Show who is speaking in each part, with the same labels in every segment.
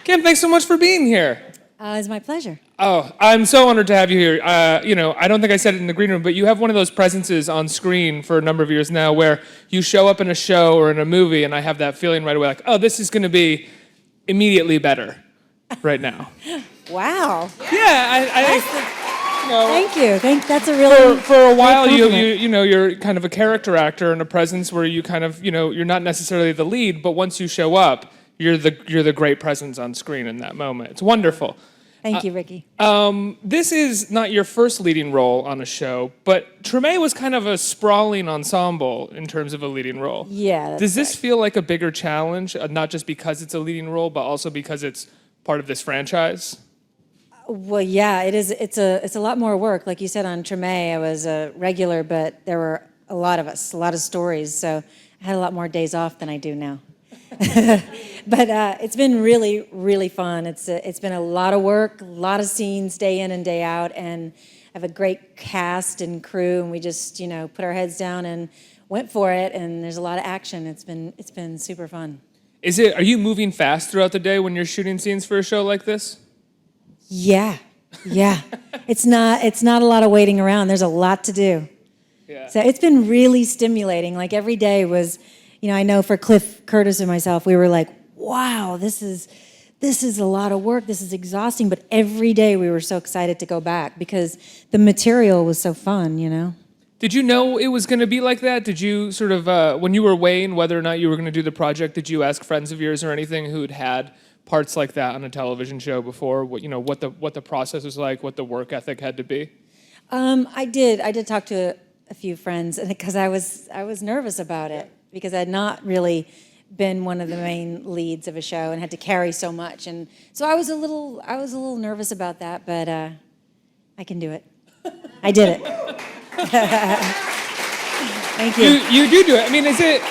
Speaker 1: Kim, thanks so much for being here.
Speaker 2: It's my pleasure.
Speaker 1: Oh, I'm so honored to have you here. I don't think I said it in the green room, but you have one of those presences on screen for a number of years now where you show up in a show or in a movie, and I have that feeling right away, like, oh, this is going to be immediately better right now.
Speaker 2: Wow.
Speaker 1: Yeah,
Speaker 2: Thank you. That's a really
Speaker 1: for a while you're kind of a character actor in a presence where you kind of you're not necessarily the lead, but once you show up, you're the great presence on screen in that moment. It's wonderful.
Speaker 2: Thank you, Ricky.
Speaker 1: This is not your first leading role on a show, but Treme was kind of a sprawling ensemble in terms of a leading role.
Speaker 2: Yeah. That's
Speaker 1: Does this
Speaker 2: right.
Speaker 1: feel like a bigger challenge, not just because it's a leading role, but also because it's part of this franchise?
Speaker 2: Well, yeah, it is. It's a lot more work. Like you said, on Treme, I was a regular, but there were a lot of us, a lot of stories, so I had a lot more days off than I do now. But it's been really, really fun. It's been a lot of work, a lot of scenes, day in and day out, and I have a great cast and crew, and we just put our heads down and went for it. And there's a lot of action. It's been super fun.
Speaker 1: Are you moving fast throughout the day when you're shooting scenes for a show like this?
Speaker 2: Yeah. It's not a lot of waiting around. There's a lot to do.
Speaker 1: Yeah.
Speaker 2: So it's been really stimulating. Like every day was, I know for Cliff Curtis and myself, we were like, wow, this is a lot of work. This is exhausting. But every day we were so excited to go back because the material was so fun,
Speaker 1: Did you know it was going to be like that? Did you sort of, when you were weighing whether or not you were going to do the project, did you ask friends of yours or anything who'd had parts like that on a television show before? What the process was like, what the work ethic had to be?
Speaker 2: I did talk to a few friends because I was nervous about it because I had not really been one of the main leads of a show and had to carry so much, and so I was a little nervous about that, but I can do it. I did it. Thank you.
Speaker 1: You do it. I mean, is it?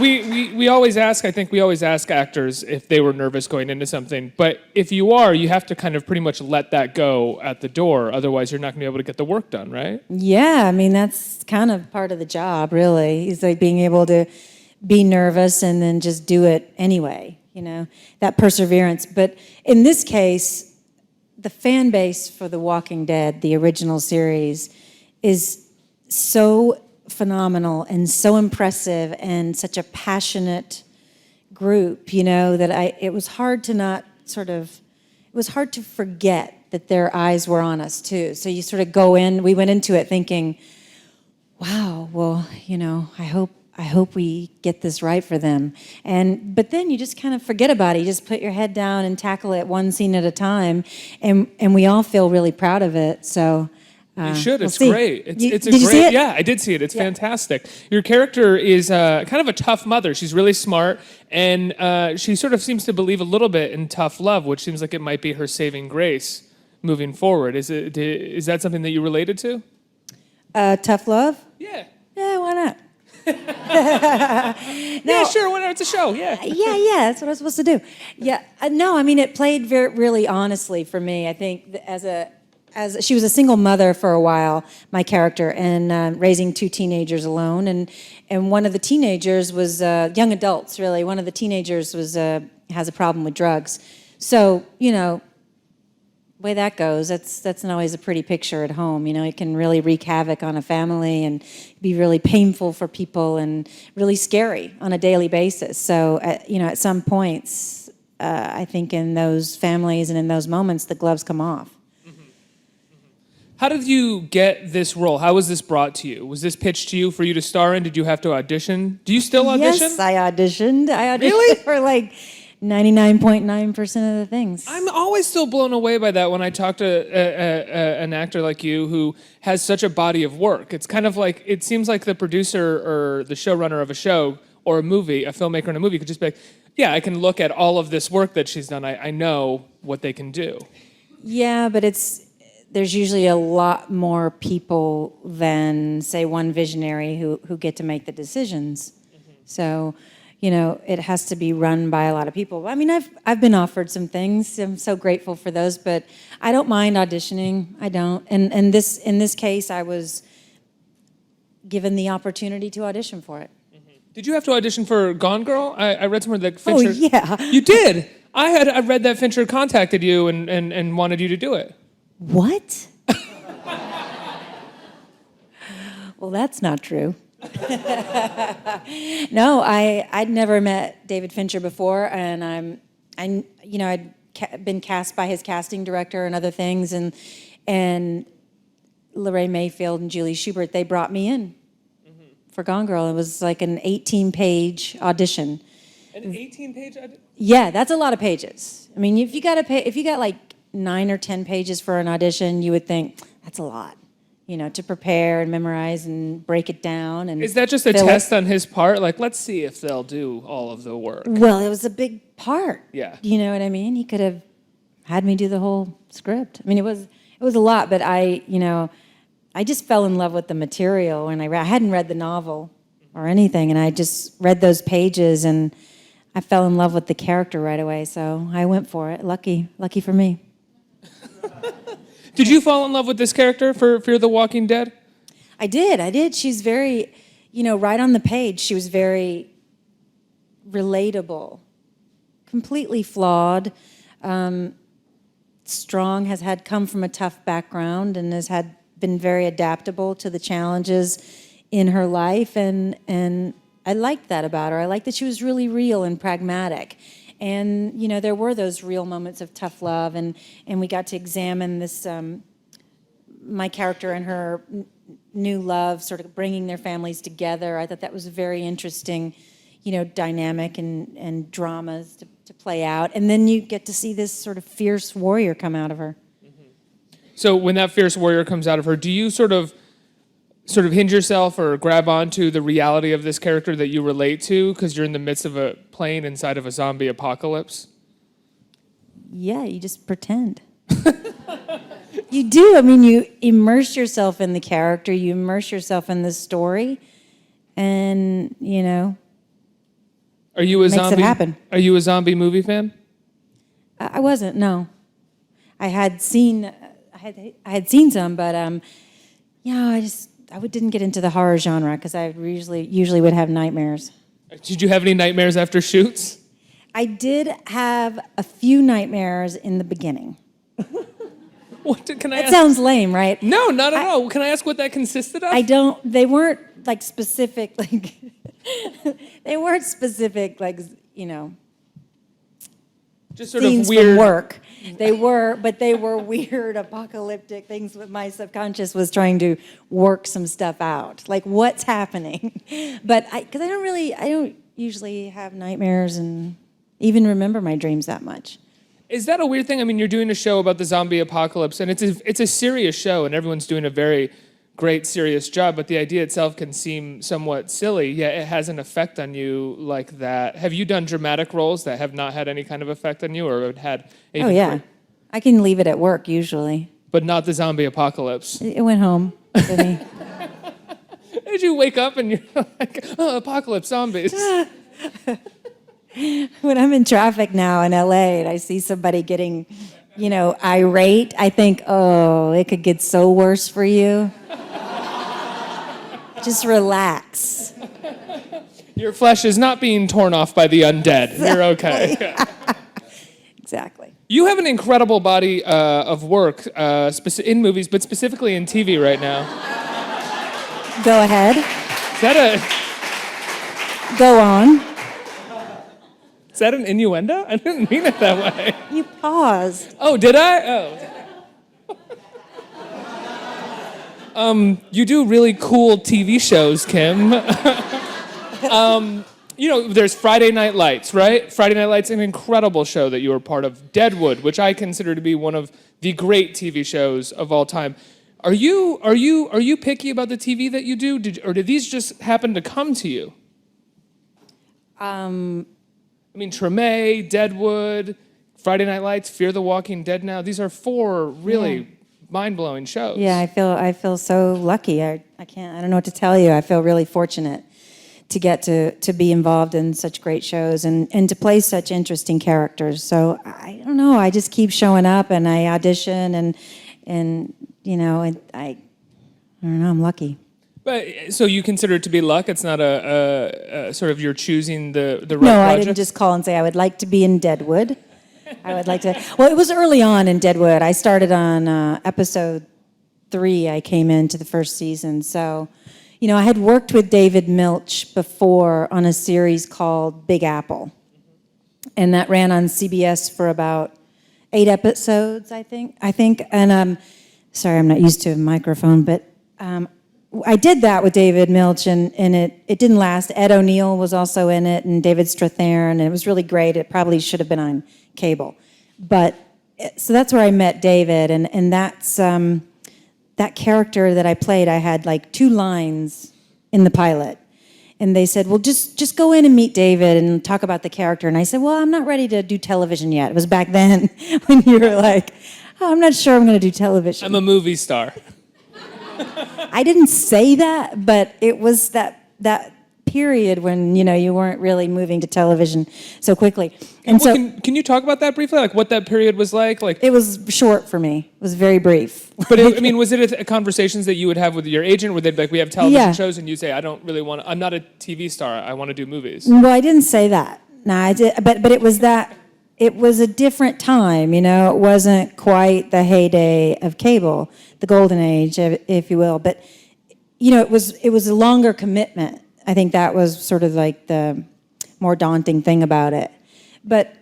Speaker 1: We always ask. I think we always ask actors if they were nervous going into something. But if you are, you have to kind of pretty much let that go at the door. Otherwise, you're not going to be able to get the work done, right?
Speaker 2: Yeah, I mean that's kind of part of the job, really. It's like being able to be nervous and then just do it anyway. That perseverance. But in this case, the fan base for The Walking Dead, the original series, is so phenomenal and so impressive and such a passionate group, that it was hard to forget that their eyes were on us too. So you sort of we went into it thinking, wow, well, I hope we get this right for them. But then you just kind of forget about it. You just put your head down and tackle it one scene at a time, and we all feel really proud of it. So
Speaker 1: you should. It's
Speaker 2: we'll
Speaker 1: great. It's
Speaker 2: did you see it?
Speaker 1: Yeah, I did see it. It's fantastic. Your character is kind of a tough mother. She's really smart, and she sort of seems to believe a little bit in tough love, which seems like it might be her saving grace moving forward. Is that something that you related to?
Speaker 2: Tough love?
Speaker 1: Yeah.
Speaker 2: Yeah, why not?
Speaker 1: Yeah, sure. Whatever. It's a show. Yeah.
Speaker 2: Yeah. That's what I was supposed to do. Yeah. No, I mean it played really honestly for me. I think as she was a single mother for a while, my character, and raising two teenagers alone, and one of the teenagers was young adults. Really, one of the teenagers has a problem with drugs. So way that goes, that's not always a pretty picture at home. It can really wreak havoc on a family and be really painful for people and really scary on a daily basis. So, at some points, I think in those families and in those moments, the gloves come off.
Speaker 1: Mm-hmm. How did you get this role? How was this brought to you? Was this pitched to you for you to star in? Did you have to audition? Do you still audition?
Speaker 2: Yes, I auditioned.
Speaker 1: Really?
Speaker 2: For like 99.9% of the things.
Speaker 1: I'm always still blown away by that when I talk to an actor like you who has such a body of work. It's kind of like, it seems like the producer or the showrunner of a show or a movie, a filmmaker in a movie could just be like, yeah, I can look at all of this work that she's done. I know what they can do.
Speaker 2: Yeah, but there's usually a lot more people than, say, one visionary who get to make the decisions. Mm-hmm. So it has to be run by a lot of people. I mean, I've been offered some things. I'm so grateful for those, but I don't mind auditioning. I don't. And in this case, I was given the opportunity to audition for it.
Speaker 1: Mm-hmm. Did you have to audition for Gone Girl? I read somewhere that Fincher...
Speaker 2: Oh, yeah.
Speaker 1: You did? I read that Fincher contacted you and wanted you to do it.
Speaker 2: What? Well, that's not true. No, I'd never met David Fincher before, and I'd been cast by his casting director and other things, and Lorraine Mayfield and Julie Schubert, they brought me in for Gone Girl. It was like an 18-page audition.
Speaker 1: An 18-page audition?
Speaker 2: Yeah, that's a lot of pages. I mean, if you got like 9 or 10 pages for an audition, you would think that's a lot, to prepare and memorize and break it down. And
Speaker 1: is that just a test on his part? Like, let's see if they'll do all of the work.
Speaker 2: Well, it was a big part.
Speaker 1: Yeah.
Speaker 2: You know what I mean? He could have had me do the whole script. I mean, it was a lot, but I just fell in love with the material when I hadn't read the novel or anything, and I just read those pages and I fell in love with the character right away. So I went for it. Lucky for me.
Speaker 1: Did you fall in love with this character for Fear the Walking Dead?
Speaker 2: I did. She's very, right on the page, she was very relatable, completely flawed, strong, has come from a tough background and been very adaptable to the challenges in her life, and I liked that about her. I liked that she was really real and pragmatic. And, there were those real moments of tough love, and we got to examine this, my character and her new love, sort of bringing their families together. I thought that was a very interesting, dynamic and dramas to play out. And then you get to see this sort of fierce warrior come out of her.
Speaker 1: So when that fierce warrior comes out of her, do you sort of hinge yourself or grab onto the reality of this character that you relate to because you're in the midst of a plane inside of a zombie apocalypse?
Speaker 2: Yeah, you just pretend. You do. I mean, you immerse yourself in the character, you immerse yourself in the story, and,
Speaker 1: Are you a
Speaker 2: makes
Speaker 1: zombie?
Speaker 2: it happen.
Speaker 1: Are you a zombie movie fan?
Speaker 2: I wasn't, no. I had seen some, but I didn't get into the horror genre because I usually would have nightmares.
Speaker 1: Did you have any nightmares after shoots?
Speaker 2: I did have a few nightmares in the beginning.
Speaker 1: Can I
Speaker 2: That
Speaker 1: ask?
Speaker 2: sounds lame, right?
Speaker 1: No, not at all. Can I ask what that consisted of?
Speaker 2: They weren't like specific, they weren't specific,
Speaker 1: Just sort
Speaker 2: scenes
Speaker 1: of weird
Speaker 2: from work. They were weird apocalyptic things that my subconscious was trying to work some stuff out. Like, what's happening? But because I don't usually have nightmares and even remember my dreams that much.
Speaker 1: Is that a weird thing? I mean, you're doing a show about the zombie apocalypse, and it's a serious show, and everyone's doing a very great, serious job, but the idea itself can seem somewhat silly, yet it has an effect on you like that. Have you done dramatic roles that have not had any kind of effect on you, or have had...
Speaker 2: Oh, yeah. I can leave it at work, usually.
Speaker 1: But not the zombie apocalypse.
Speaker 2: It went home with me.
Speaker 1: Did you wake up and you're like, oh, apocalypse, zombies?
Speaker 2: When I'm in traffic now in LA and I see somebody getting, irate, I think, oh, it could get so worse for you. Just relax.
Speaker 1: Your flesh is not being torn off by the undead. Exactly. You're okay.
Speaker 2: Exactly.
Speaker 1: You have an incredible body of work in movies, but specifically in TV right now.
Speaker 2: Go ahead.
Speaker 1: Is that
Speaker 2: Go on.
Speaker 1: Is that an innuendo? I didn't mean it that way.
Speaker 2: You paused.
Speaker 1: Oh, did I? Oh. You do really cool TV shows, Kim. There's Friday Night Lights, right? Friday Night Lights, an incredible show that you were part of. Deadwood, which I consider to be one of the great TV shows of all time. Are you picky about the TV that you do, or did these just happen to come to you? I mean, Treme, Deadwood, Friday Night Lights, Fear the Walking Dead now. These are 4 really mind-blowing shows.
Speaker 2: Yeah, I feel so lucky. I don't know what to tell you. I feel really fortunate to get to be involved in such great shows and to play such interesting characters. So I don't know. I just keep showing up and I audition and I don't know. I'm lucky.
Speaker 1: But so you consider it to be luck? It's not a sort of you're choosing the right
Speaker 2: No,
Speaker 1: project?
Speaker 2: I didn't just call and say I would like to be in Deadwood. I would like to. Well, it was early on in Deadwood. I started on episode 3. I came into the first season. So, I had worked with David Milch before on a series called Big Apple. And that ran on CBS for about 8 episodes, I think. And sorry, I'm not used to a microphone, but I did that with David Milch, and it didn't last. Ed O'Neill was also in it, and David Strathairn, and it was really great. It probably should have been on cable. But so that's where I met David, and that's that character that I played. I had like 2 lines in the pilot. And they said, well, just go in and meet David and talk about the character. And I said, well, I'm not ready to do television yet. It was back then when you were like, oh, I'm not sure I'm going to do television.
Speaker 1: I'm a movie star.
Speaker 2: I didn't say that, but it was that period when, you weren't really moving to television so quickly. And so,
Speaker 1: can you talk about that briefly? Like what that period was like?
Speaker 2: It was short for me. It was very brief.
Speaker 1: But was it a conversations that you would have with your agent where they'd be like, we have television shows, and you say, I'm not a TV star. I want to do movies.
Speaker 2: Well, I didn't say that. No, I did, but it was that. It was a different time, It wasn't quite the heyday of cable, the golden age, if you will. But it was a longer commitment. I think that was sort of like the more daunting thing about it. But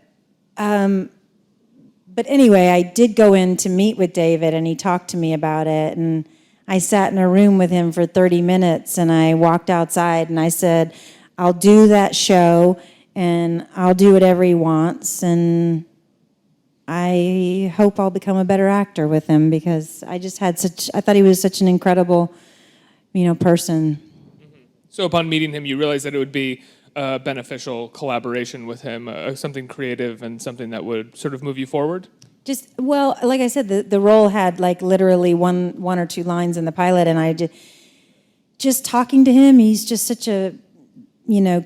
Speaker 2: anyway, I did go in to meet with David, and he talked to me about it. And I sat in a room with him for 30 minutes, and I walked outside, and I said, I'll do that show, and I'll do whatever he wants, and I hope I'll become a better actor with him, because I thought he was such an incredible, person.
Speaker 1: So upon meeting him, you realized that it would be a beneficial collaboration with him, something creative and something that would sort of move you forward?
Speaker 2: Well, like I said, the role had like literally one or 2 lines in the pilot, and I just talking to him, he's just such a,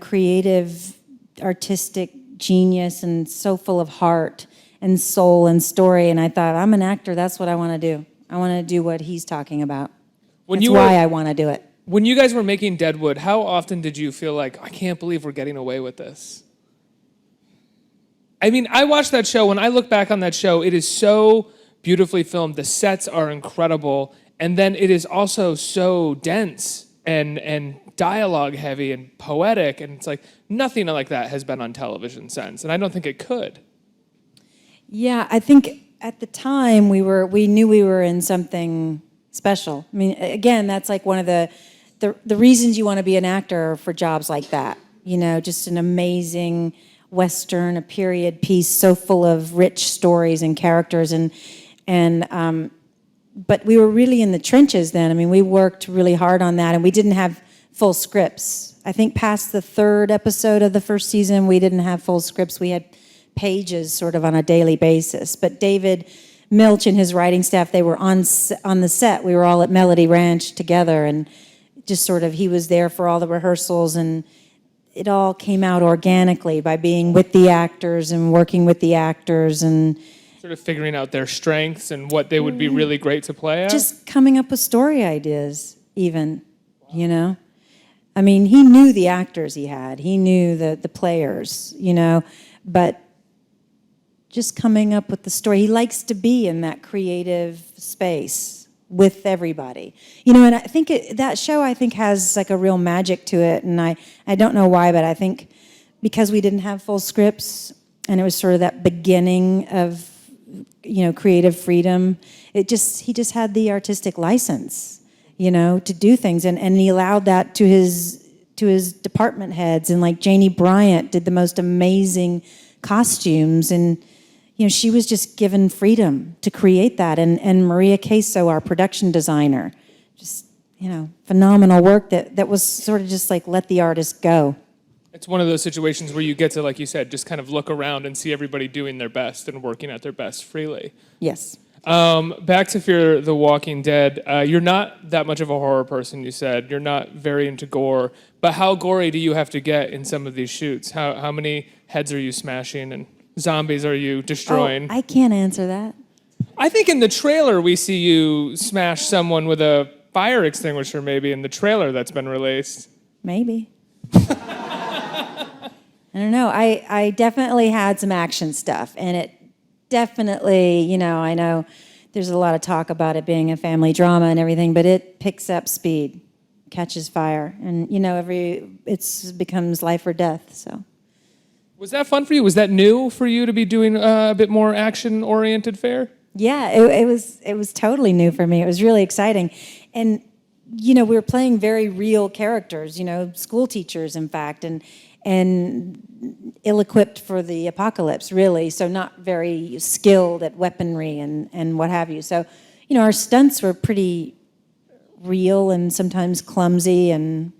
Speaker 2: creative, artistic genius, and so full of heart and soul and story. And I thought, I'm an actor, that's what I want to do. I want to do what he's talking about. That's why I want to do it.
Speaker 1: When you guys were making Deadwood, how often did you feel like, I can't believe we're getting away with this? I watched that show. When I look back on that show, it is so beautifully filmed. The sets are incredible. And then it is also so dense and dialogue heavy and poetic. And it's like, nothing like that has been on television since. And I don't think it could.
Speaker 2: Yeah, I think at the time we knew we were in something special. Again, that's like one of the reasons you want to be an actor for jobs like that. Just an amazing Western, a period piece so full of rich stories and characters, but we were really in the trenches then. We worked really hard on that, and we didn't have full scripts. I think past the 3rd episode of the first season, we didn't have full scripts. We had pages sort of on a daily basis. But David Milch and his writing staff, they were on the set. We were all at Melody Ranch together, and just sort of he was there for all the rehearsals, and it all came out organically by being with the actors and working with the actors and
Speaker 1: sort of figuring out their strengths and what they would be really great to play at?
Speaker 2: Just coming up with story ideas, even, He knew the actors he had. He knew the players, but just coming up with the story. He likes to be in that creative space with everybody. And I think that show, has like a real magic to it, and I don't know why, but I think because we didn't have full scripts, and it was sort of that beginning of creative freedom. He just had the artistic license, to do things, and he allowed that to his department heads, and like Janie Bryant did the most amazing costumes, and she was just given freedom to create that, and Maria Queso, our production designer, just phenomenal work that was sort of just like let the artist go.
Speaker 1: It's one of those situations where you get to, like you said, just kind of look around and see everybody doing their best and working at their best freely.
Speaker 2: Yes.
Speaker 1: Back to Fear the Walking Dead. You're not that much of a horror person, you said. You're not very into gore. But how gory do you have to get in some of these shoots? How many heads are you smashing and zombies are you destroying?
Speaker 2: I can't answer that.
Speaker 1: I think in the trailer we see you smash someone with a fire extinguisher, maybe, in the trailer that's been released.
Speaker 2: Maybe. I don't know. I definitely had some action stuff, and it definitely, I know there's a lot of talk about it being a family drama and everything, but it picks up speed, catches fire, and it becomes life or death. So,
Speaker 1: Was that fun for you? Was that new for you to be doing a bit more action-oriented fare?
Speaker 2: yeah, it was totally new for me. It was really exciting, and we were playing very real characters, school teachers, in fact, and ill-equipped for the apocalypse, really, so not very skilled at weaponry and what have you. So, our stunts were pretty real and sometimes clumsy and,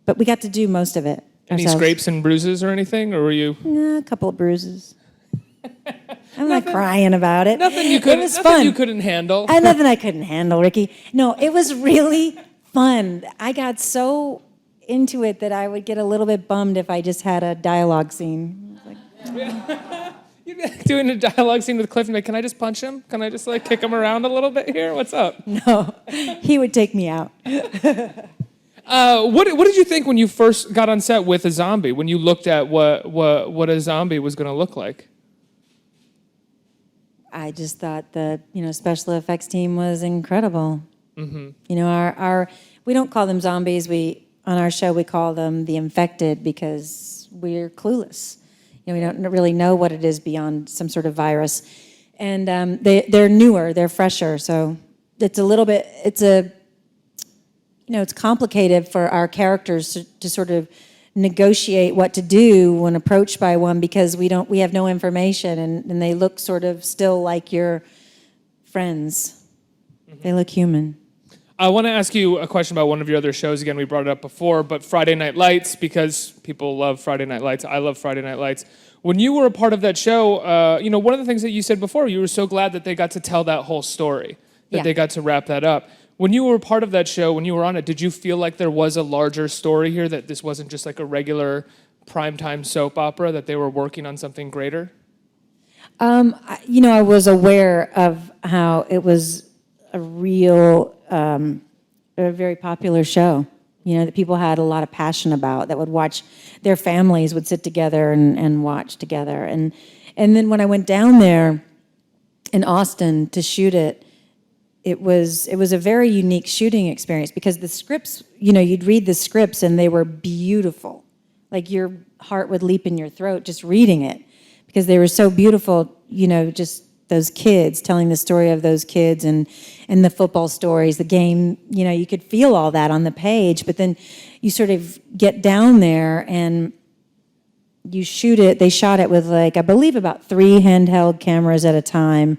Speaker 2: but we got to do most of it
Speaker 1: Any
Speaker 2: ourselves.
Speaker 1: scrapes and bruises or anything, or were you?
Speaker 2: A couple of bruises. I'm not crying about it.
Speaker 1: Nothing you
Speaker 2: It was fun.
Speaker 1: you couldn't handle.
Speaker 2: Nothing I couldn't handle, Ricky. No, it was really fun. I got so into it that I would get a little bit bummed if I just had a dialogue scene.
Speaker 1: You'd be doing a dialogue scene with Cliff and be like, can I just punch him? Can I just kick him around a little bit here? What's up?
Speaker 2: No, he would take me out.
Speaker 1: What did you think when you first got on set with a zombie? When you looked at what a zombie was going to look like?
Speaker 2: I just thought the special effects team was incredible. Mm-hmm. Our we don't call them zombies. On our show we call them the infected because we're clueless. We don't really know what it is beyond some sort of virus, and they're newer, they're fresher. So it's a little bit. It's complicated for our characters to sort of negotiate what to do when approached by one because we have no information and they look sort of still like your friends. Mm-hmm. They look human.
Speaker 1: I want to ask you a question about one of your other shows. Again, we brought it up before, but Friday Night Lights, because people love Friday Night Lights. I love Friday Night Lights. When you were a part of that show, one of the things that you said before, you were so glad that they got to tell that whole story, that they got to wrap that up. When you were part of that show, when you were on it, did you feel like there was a larger story here, that this wasn't just like a regular primetime soap opera, that they were working on something greater?
Speaker 2: I was aware of how it was a real, a very popular show, that people had a lot of passion about, that would watch, their families would sit together and watch together. And then when I went down there in Austin to shoot it, it was a very unique shooting experience because the scripts, you'd read the scripts and they were beautiful. Like your heart would leap in your throat just reading it because they were so beautiful, just those kids, telling the story of those kids and the football stories, the game, you could feel all that on the page, but then you sort of get down there and you shoot it. They shot it with I believe about 3 handheld cameras at a time,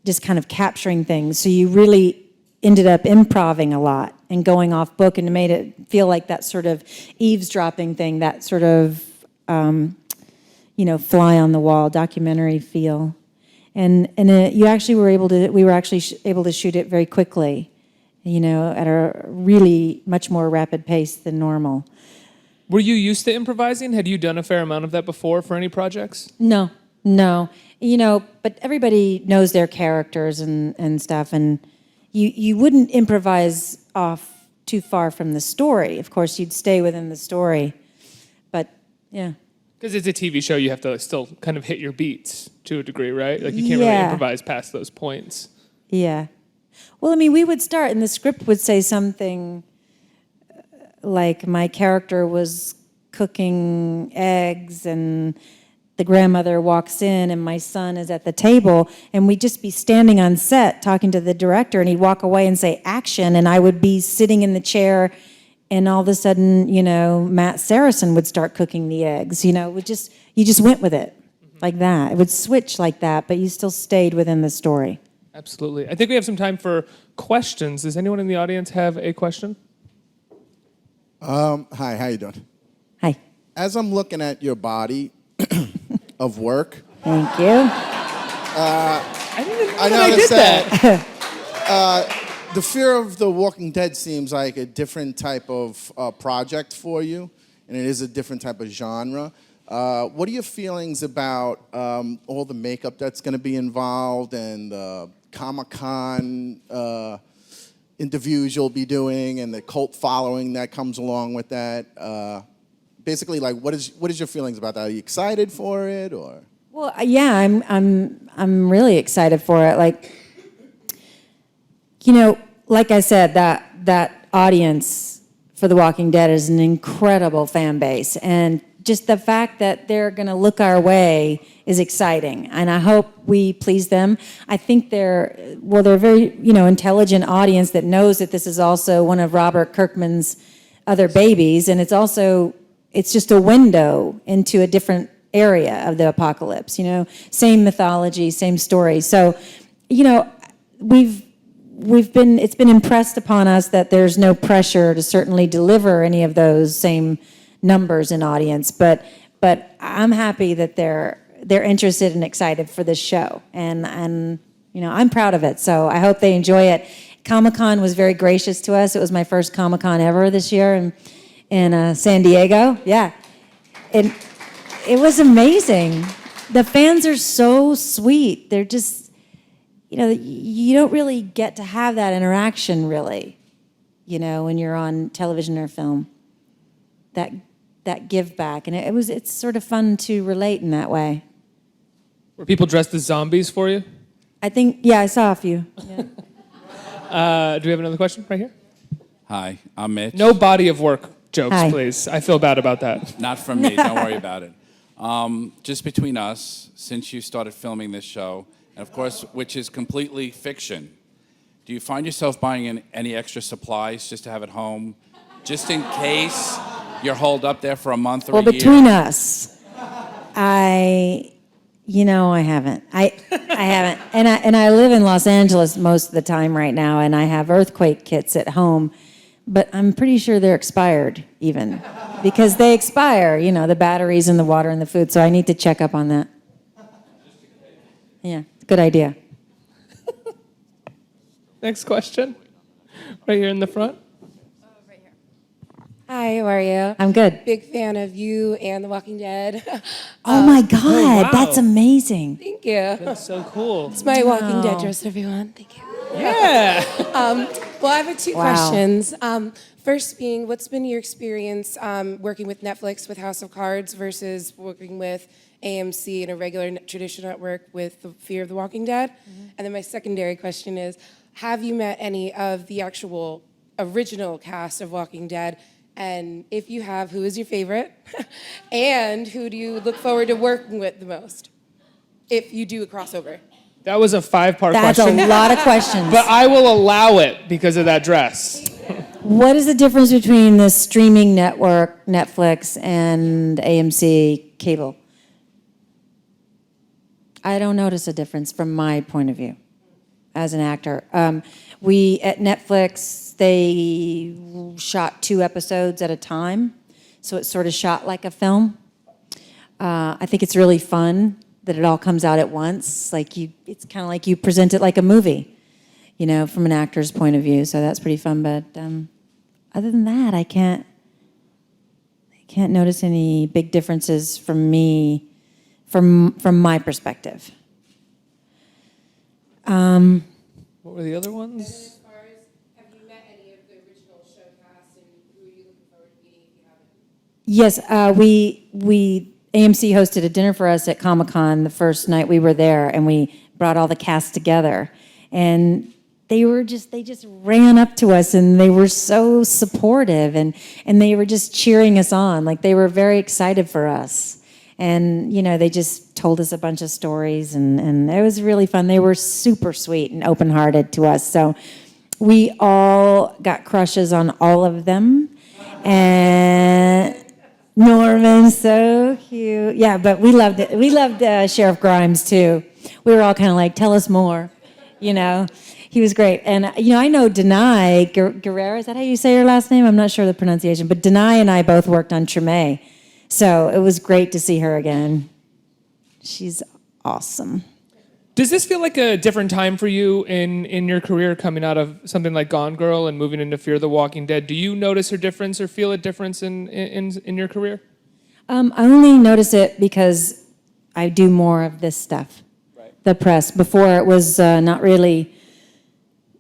Speaker 2: just kind of capturing things. So you really ended up improvising a lot and going off book, and it made it feel like that sort of eavesdropping thing, that sort of, fly on the wall documentary feel. And we were actually able to shoot it very quickly, at a really much more rapid pace than normal.
Speaker 1: Were you used to improvising? Had you done a fair amount of that before for any projects?
Speaker 2: No. But everybody knows their characters and stuff, and you wouldn't improvise off too far from the story. Of course, you'd stay within the story, but yeah.
Speaker 1: Because it's a TV show, you have to still kind of hit your beats to a degree, right? You can't really improvise past those points.
Speaker 2: Yeah. Well, we would start, and the script would say something like my character was cooking eggs, and the grandmother walks in, and my son is at the table, and we'd just be standing on set talking to the director, and he'd walk away and say, action, and I would be sitting in the chair, and all of a sudden, Matt Saracen would start cooking the eggs. You just went with it like that. It would switch like that, but you still stayed within the story.
Speaker 1: Absolutely. I think we have some time for questions. Does anyone in the audience have a question?
Speaker 3: Hi, how you doing?
Speaker 2: Hi.
Speaker 3: As I'm looking at your body of work,
Speaker 2: Thank you.
Speaker 1: I noticed
Speaker 3: that the Fear of the Walking Dead seems like a different type of project for you, and it is a different type of genre. What are your feelings about all the makeup that's going to be involved and the Comic-Con interviews you'll be doing and the cult following that comes along with that? Basically, what is your feelings about that? Are you excited for it, or?
Speaker 2: Well, Well, yeah, I'm really excited for it. Like, like I said, that audience for The Walking Dead is an incredible fan base, and just the fact that they're going to look our way is exciting, and I hope we please them. I think they're a very, intelligent audience that knows that this is also one of Robert Kirkman's other babies, and it's just a window into a different area of the apocalypse, same mythology, same story. So, it's been impressed upon us that there's no pressure to certainly deliver any of those same numbers in audience, but I'm happy that they're interested and excited for this show, and I'm proud of it. So I hope they enjoy it. Comic-Con was very gracious to us. It was my first Comic-Con ever this year in San Diego. Yeah, it was amazing. The fans are so sweet. They're just, you don't really get to have that interaction really, when you're on television or film. That give back, and it's sort of fun to relate in that way.
Speaker 1: Were people dressed as zombies for you?
Speaker 2: I think, yeah, I saw a few. Yeah.
Speaker 1: Do we have another question right here?
Speaker 4: Hi, I'm Mitch.
Speaker 1: No body of work jokes,
Speaker 2: Hi.
Speaker 1: please. I feel bad about that.
Speaker 4: Not from me, don't worry about it. Just between us, since you started filming this show, and of course, which is completely fiction, do you find yourself buying any extra supplies just to have at home, just in case you're holed up there for a month or a year?
Speaker 2: Well, between us, I haven't. I haven't. And I live in Los Angeles most of the time right now, and I have earthquake kits at home, but I'm pretty sure they're expired even, because they expire, the batteries and the water and the food, so I need to check up on that. Yeah, good idea.
Speaker 1: Next question. Right here in the front.
Speaker 5: Hi, how are you?
Speaker 2: I'm good.
Speaker 5: Big fan of you and The Walking Dead.
Speaker 2: Oh my God,
Speaker 1: wow.
Speaker 2: that's amazing.
Speaker 5: Thank you.
Speaker 1: That's so cool.
Speaker 5: It's my Walking Dead
Speaker 2: Wow.
Speaker 5: dress, everyone. Thank you.
Speaker 1: Yeah.
Speaker 5: Well, I have two
Speaker 2: Wow.
Speaker 5: questions. First being, what's been your experience working with Netflix with House of Cards versus working with AMC and a regular traditional network with The Fear of the Walking Dead? And then my secondary question is, have you met any of the actual original cast of Walking Dead? And if you have, who is your favorite? And who do you look forward to working with the most? If you do a crossover.
Speaker 1: That was a 5-part
Speaker 2: That's
Speaker 1: question.
Speaker 2: a lot of questions.
Speaker 1: But I will allow it because of that dress.
Speaker 2: What is the difference between the streaming network, Netflix, and AMC cable? I don't notice a difference from my point of view as an actor. We, at Netflix, they shot 2 episodes at a time, so it's sort of shot like a film. I think it's really fun that it all comes out at once. It's kind of like you present it like a movie, from an actor's point of view. So that's pretty fun. But other than that, I can't notice any big differences from me, from my perspective.
Speaker 1: What were the other ones?
Speaker 5: As far as, have you met any of the original show cast, and who are you looking forward to meeting if you haven't?
Speaker 2: Yes, we AMC hosted a dinner for us at Comic-Con the first night we were there, and we brought all the cast together, and they just ran up to us, and they were so supportive, and they were just cheering us on. Like, they were very excited for us. And, they just told us a bunch of stories, and it was really fun. They were super sweet and open-hearted to us. So we all got crushes on all of them. And Norman, so cute. Yeah, but we loved it. We loved Sheriff Grimes, too. We were all kind of like, tell us more, He was great. And, I know Denai Guerrero, is that how you say her last name? I'm not sure the pronunciation. But Denai and I both worked on Treme. So it was great to see her again. She's awesome.
Speaker 1: Does this feel like a different time for you in your career, coming out of something like Gone Girl and moving into Fear the Walking Dead? Do you notice a difference or feel a difference in your career?
Speaker 2: I only notice it because I do more of this stuff, the press. Before it was not really,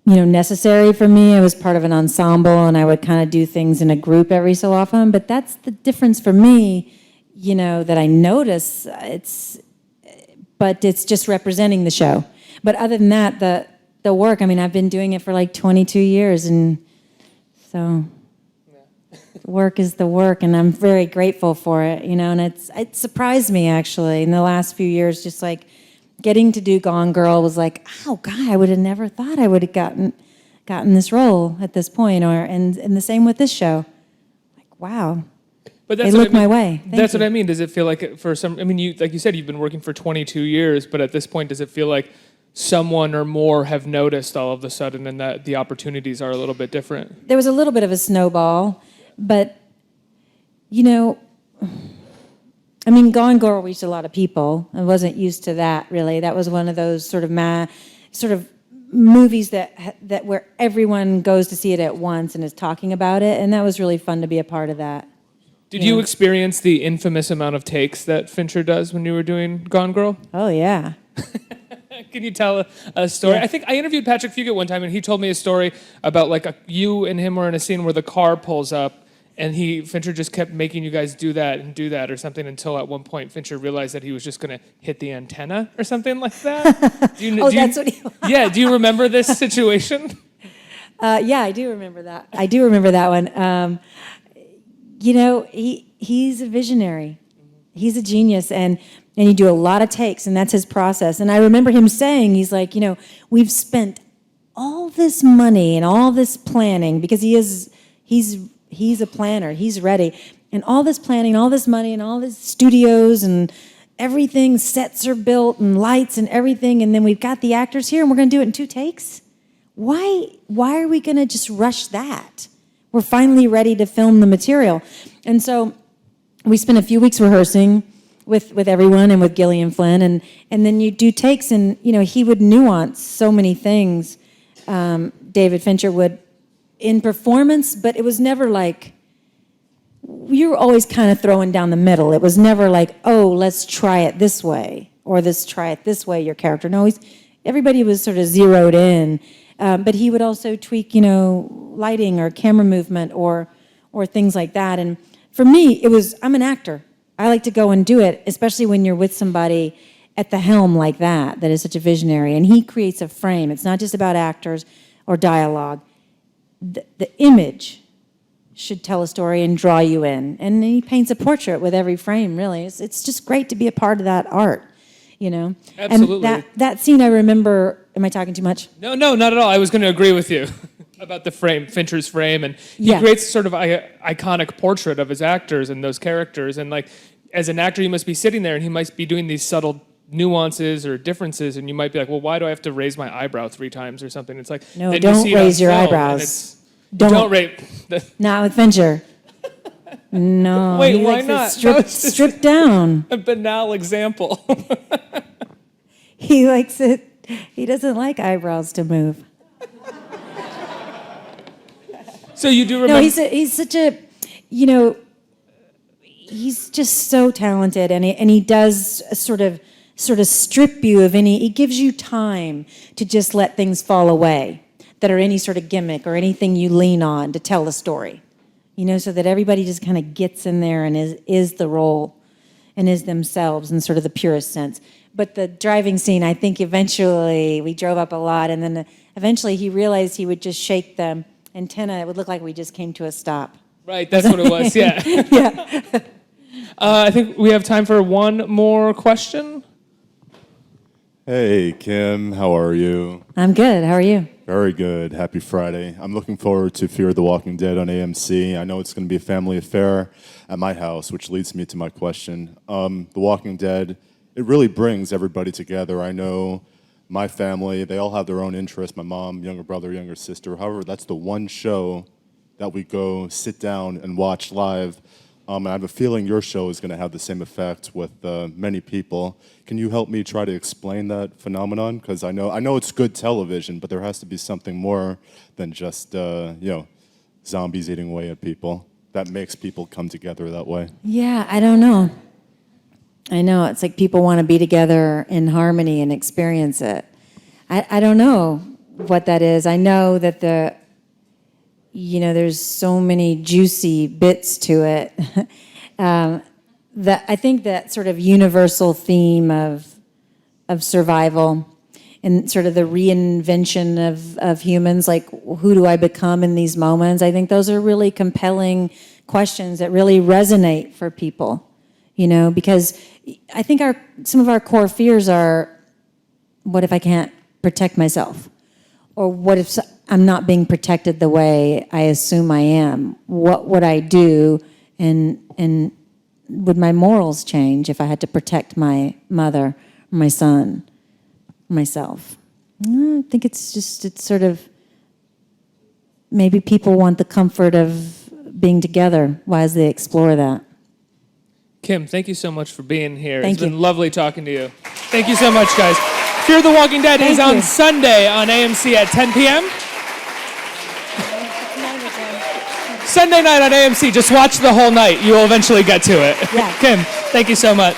Speaker 2: necessary for me. I was part of an ensemble, and I would kind of do things in a group every so often. But that's the difference for me, that I notice. It's but it's just representing the show. But other than that, the work, I mean, I've been doing it for like 22 years, and so the work is the work, and I'm very grateful for it, and it surprised me actually in the last few years, just like getting to do Gone Girl was like, oh God, I would have never thought I would have gotten this role at this point, and the same with this show. Like, wow.
Speaker 1: But
Speaker 2: They look my way. Thank
Speaker 1: That's
Speaker 2: you.
Speaker 1: what I mean. Does it feel like for some? I mean, like you said, you've been working for 22 years, but at this point, does it feel like someone or more have noticed all of a sudden, and that the opportunities are a little bit different?
Speaker 2: There was a little bit of a snowball, but I mean, Gone Girl reached a lot of people. I wasn't used to that really. That was one of those sort of movies that where everyone goes to see it at once and is talking about it, and that was really fun to be a part of that.
Speaker 1: Did you experience the infamous amount of takes that Fincher does when you were doing Gone Girl?
Speaker 2: Oh yeah.
Speaker 1: Can you tell a story?
Speaker 2: Yeah.
Speaker 1: I think I interviewed Patrick Fugit one time, and he told me a story about like you and him were in a scene where the car pulls up, and Fincher just kept making you guys do that or something until at one point Fincher realized that he was just going to hit the antenna or something like that.
Speaker 2: That's what he.
Speaker 1: Yeah. Do you remember this situation?
Speaker 2: Yeah, I do remember that. I do remember that one. He's a visionary. He's a genius, and you do a lot of takes, and that's his process. And I remember him saying, he's like, we've spent all this money and all this planning, because he's a planner, he's ready, and all this planning, all this money, and all this studios and everything, sets are built and lights and everything, and then we've got the actors here, and we're going to do it in 2 takes. Why are we going to just rush that? We're finally ready to film the material. And so we spent a few weeks rehearsing with everyone and with Gillian Flynn, and then you do takes, and he would nuance so many things. David Fincher would in performance, but it was never like, you were always kind of throwing down the middle. It was never like, oh, let's try it this way, or let's try it this way, your character. No, everybody was sort of zeroed in. But he would also tweak, lighting or camera movement or things like that. And for me, I'm an actor. I like to go and do it, especially when you're with somebody at the helm like that is such a visionary. And he creates a frame. It's not just about actors or dialogue. The image should tell a story and draw you in. And he paints a portrait with every frame, really. It's just great to be a part of that art,
Speaker 1: Absolutely.
Speaker 2: And that scene I remember, am I talking too much?
Speaker 1: No, not at all. I was going to agree with you about the frame, Fincher's frame, and he creates sort of iconic portrait of his actors and those characters. And like, as an actor, you must be sitting there, and he might be doing these subtle nuances or differences, and you might be like, well, why do I have to raise my eyebrow 3 times or something? It's like,
Speaker 2: No,
Speaker 1: then
Speaker 2: don't
Speaker 1: you see it on
Speaker 2: raise your
Speaker 1: film,
Speaker 2: eyebrows.
Speaker 1: and don't rate.
Speaker 2: Not with Fincher. No.
Speaker 1: Wait,
Speaker 2: he
Speaker 1: why
Speaker 2: likes
Speaker 1: not?
Speaker 2: it
Speaker 1: That was just
Speaker 2: stripped down.
Speaker 1: a banal example.
Speaker 2: He likes it. He doesn't like eyebrows to move.
Speaker 1: So you do remember?
Speaker 2: No, he's such a, he's just so talented, and he does sort of strip you of any. He gives you time to just let things fall away that are any sort of gimmick or anything you lean on to tell the story. So that everybody just kind of gets in there and is the role and is themselves in sort of the purest sense. But the driving scene, I think eventually we drove up a lot, and then eventually he realized he would just shake the antenna. It would look like we just came to a stop.
Speaker 1: Right, that's what it was, yeah.
Speaker 2: Yeah.
Speaker 1: I think we have time for one more question.
Speaker 6: Hey, Kim, how are you?
Speaker 2: I'm good. How are you?
Speaker 6: Very good. Happy Friday. I'm looking forward to Fear the Walking Dead on AMC. I know it's going to be a family affair at my house, which leads me to my question. The Walking Dead, it really brings everybody together. I know my family, they all have their own interests. My mom, younger brother, younger sister. However, that's the one show that we go sit down and watch live. And I have a feeling your show is going to have the same effect with many people. Can you help me try to explain that phenomenon? Because I know it's good television, but there has to be something more than just zombies eating away at people that makes people come together that way.
Speaker 2: Yeah, I don't know. I know it's like people want to be together in harmony and experience it. I don't know what that is. I know that there's so many juicy bits to it. That I think that sort of universal theme of of survival and sort of the reinvention of humans, like who do I become in these moments? I think those are really compelling questions that really resonate for people, because I think some of our core fears are, what if I can't protect myself? Or what if I'm not being protected the way I assume I am? What would I do? And would my morals change if I had to protect my mother, or my son, or myself? I think it's sort of, maybe people want the comfort of being together as they explore that.
Speaker 1: Kim, thank you so much for being here.
Speaker 2: Thank
Speaker 1: It's
Speaker 2: you.
Speaker 1: been lovely talking to you. Thank you so much, guys. Fear the Walking Dead is
Speaker 2: Thank
Speaker 1: on
Speaker 2: you.
Speaker 1: Sunday on AMC at 10 p.m. Sunday night on AMC. Just watch the whole night. You will eventually get to it.
Speaker 2: Yeah.
Speaker 1: Kim, thank you so much.